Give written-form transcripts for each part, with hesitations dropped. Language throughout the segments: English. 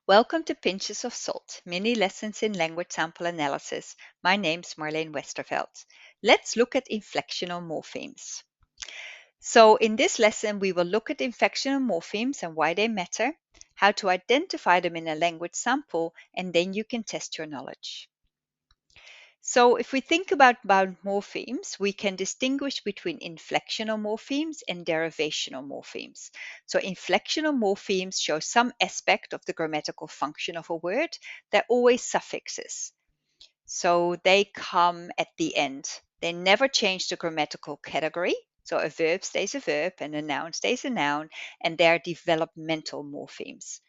Welcome to Pinches of Salt, mini lessons in language sample analysis. My name's Marlene Westerveld. Let's look at inflectional morphemes. So in this lesson, we will look at inflectional morphemes and why they matter, how to identify them in a language sample, and then you can test your knowledge. So if we think about bound morphemes, we can distinguish between inflectional morphemes and derivational morphemes. So inflectional morphemes show some aspect of the grammatical function of a word. They're always suffixes. So they come at the end. They never change the grammatical category. So a verb stays a verb and a noun stays a noun, and they're developmental morphemes.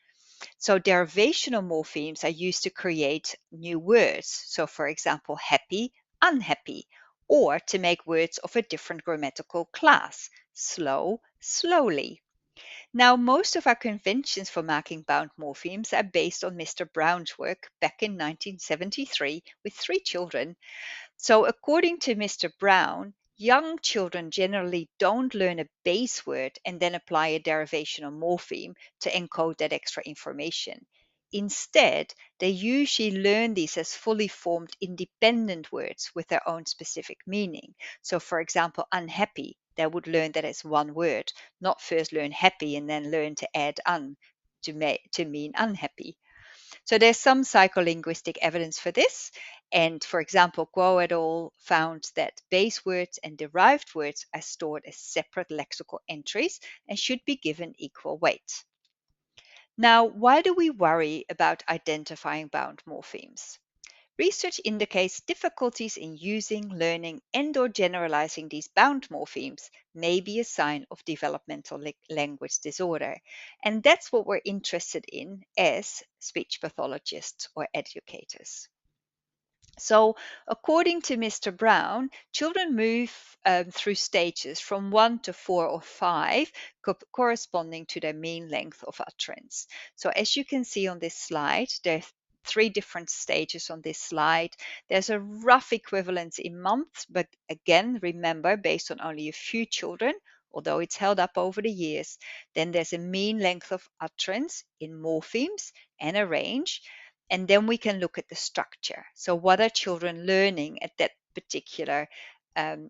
So derivational morphemes are used to create new words. So for example, happy, unhappy, or to make words of a different grammatical class, slow, slowly. Now, most of our conventions for marking bound morphemes are based on Mr. Brown's work back in 1973 with 3 children. So, according to Mr. Brown, young children generally don't learn a base word and then apply a derivational morpheme to encode that extra information. Instead, they usually learn these as fully formed independent words with their own specific meaning. So, for example, unhappy, they would learn that as one word, not first learn happy and then learn to add un to mean unhappy. So there's some psycholinguistic evidence for this. And for example, Guo et al. Found that base words and derived words are stored as separate lexical entries and should be given equal weight. Now, why do we worry about identifying bound morphemes? Research indicates difficulties in using, learning, and/or generalizing these bound morphemes may be a sign of developmental language disorder. And that's what we're interested in as speech pathologists or educators. So, according to Mr. Brown, children move through stages from 1 to 4 or 5, corresponding to their mean length of utterance. So, as you can see on this slide, there are 3 different stages on this slide. There's a rough equivalence in months, but again, remember, based on only a few children, although it's held up over the years. Then there's a mean length of utterance in morphemes and a range. And then we can look at the structure. So, what are children learning at that particular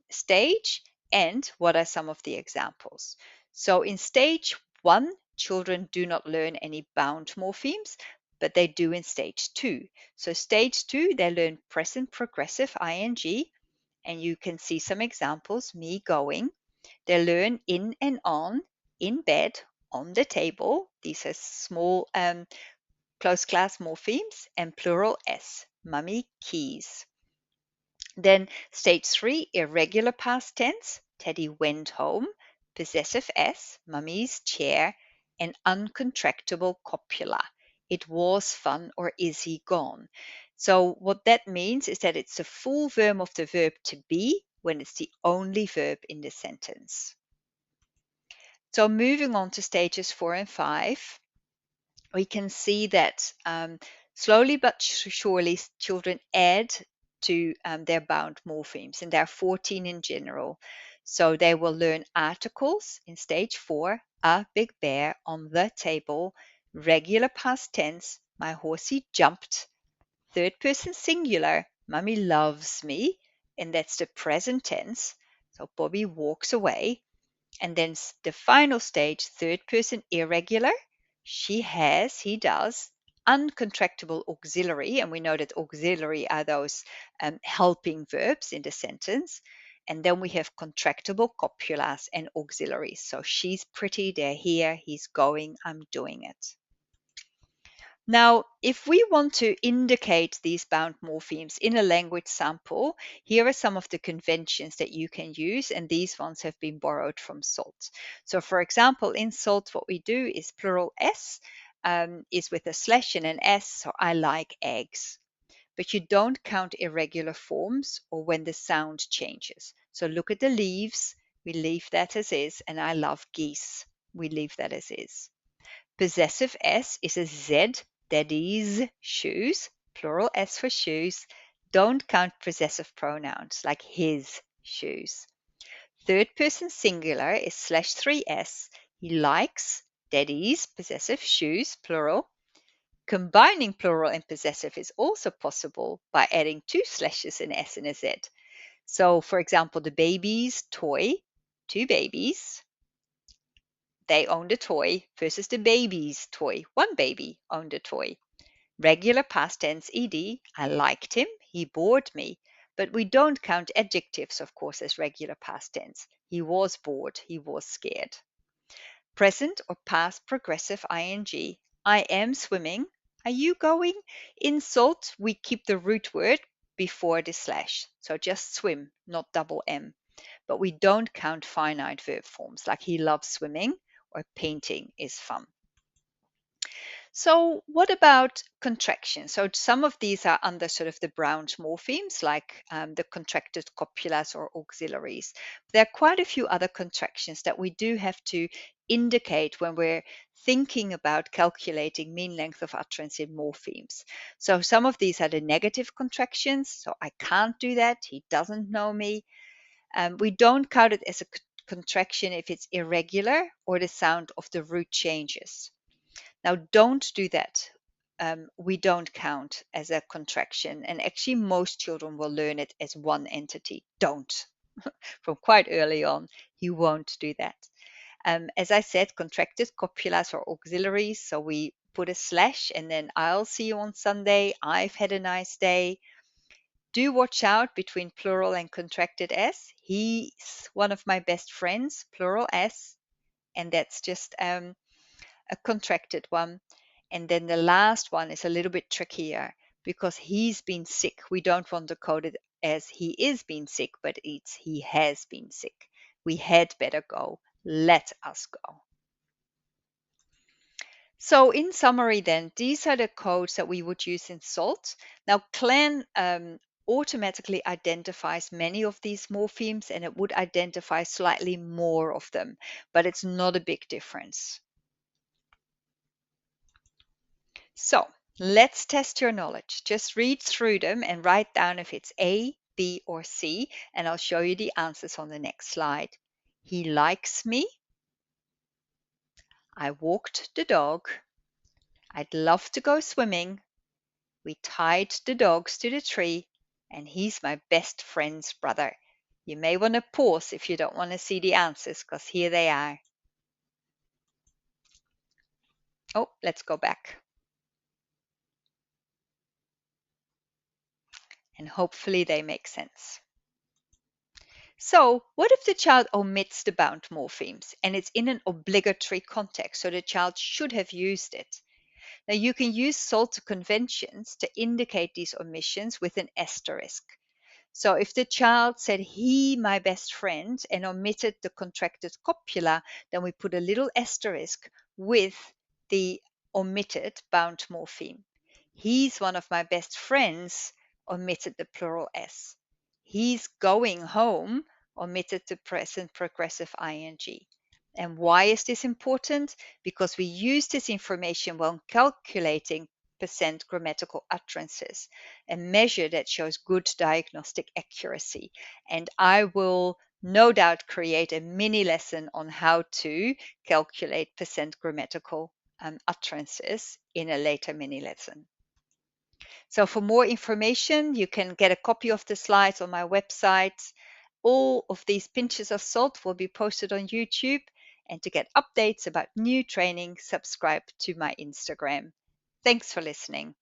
stage? And what are some of the examples? So, in stage 1, children do not learn any bound morphemes, but they do in stage 2. So, stage 2, they learn present progressive ing, and you can see some examples me going. They learn in and on, in bed, on the table. These are small close class morphemes, and plural s, mummy keys. Then stage 3, irregular past tense, Teddy went home, possessive s, mummy's chair, and uncontractable copula. It was fun, or is he gone? So what that means is that it's the full verb of the verb to be when it's the only verb in the sentence. So moving on to stages 4 and 5, we can see that slowly but surely children add to their bound morphemes, and there are 14 in general. So they will learn articles in stage 4, a big bear on the table, regular past tense, my horsey jumped, third person singular, mummy loves me, and that's the present tense. So Bobby walks away. And then the final stage, third person irregular, she has, he does, uncontractable auxiliary, and we know that auxiliary are those helping verbs in the sentence. And then we have contractable copulas and auxiliaries. So she's pretty, they're here, he's going, I'm doing it. Now, if we want to indicate these bound morphemes in a language sample, here are some of the conventions that you can use, and these ones have been borrowed from SALT. So for example, in SALT, what we do is plural S is with a slash and an S, so I like eggs. But you don't count irregular forms or when the sound changes. So look at the leaves, we leave that as is, and I love geese, we leave that as is. Possessive S is a Z, daddy's shoes, plural S for shoes. Don't count possessive pronouns like his shoes. Third person singular is /3S. He likes daddy's possessive shoes, plural. Combining plural and possessive is also possible by adding two slashes, an S and a Z. So, for example, the baby's toy, two babies, they owned a toy, versus the baby's toy, one baby owned a toy. Regular past tense ed, I liked him, he bored me. But we don't count adjectives, of course, as regular past tense. He was bored, he was scared. Present or past progressive ing, I am swimming. Are you going? In salt, we keep the root word before the slash. So just swim, not double M. But we don't count finite verb forms like he loves swimming or painting is fun. So what about contractions? So some of these are under sort of the Bound morphemes, like the contracted copulars or auxiliaries. There are quite a few other contractions that we do have to indicate when we're thinking about calculating mean length of utterance in morphemes. So some of these are the negative contractions. So I can't do that. He doesn't know me. We don't count it as a contraction if it's irregular or the sound of the root changes. Now, don't do that. We don't count as a contraction, and actually, most children will learn it as one entity. Don't. From quite early on, you won't do that. As I said, contracted copulars or auxiliaries. So we put a slash and then I'll see you on Sunday. I've had a nice day. Do watch out between plural and contracted S. He's one of my best friends, plural S, and that's just a contracted one. And then the last one is a little bit trickier because he's been sick. We don't want to code it as he is being sick, but it's he has been sick. We had better go. Let us go. So in summary then, these are the codes that we would use in SALT. Now Clan automatically identifies many of these morphemes and it would identify slightly more of them, but it's not a big difference. So let's test your knowledge. Just read through them and write down if it's A, B, or C, and I'll show you the answers on the next slide. He likes me. I walked the dog. I'd love to go swimming. We tied the dogs to the tree, and he's my best friend's brother. You may want to pause if you don't want to see the answers, because here they are. Oh, let's go back. And hopefully they make sense. So what if the child omits the bound morphemes and it's in an obligatory context, so the child should have used it? Now you can use SALT conventions to indicate these omissions with an asterisk. So if the child said he, my best friend, and omitted the contracted copula, then we put a little asterisk with the omitted bound morpheme. He's one of my best friends, omitted the plural S. He's going home, omitted the present progressive ing. And why is this important? Because we use this information when calculating percent grammatical utterances, a measure that shows good diagnostic accuracy. And I will no doubt create a mini lesson on how to calculate percent grammatical utterances in a later mini lesson. So for more information, you can get a copy of the slides on my website. All of these pinches of salt will be posted on YouTube. And to get updates about new training, subscribe to my Instagram. Thanks for listening.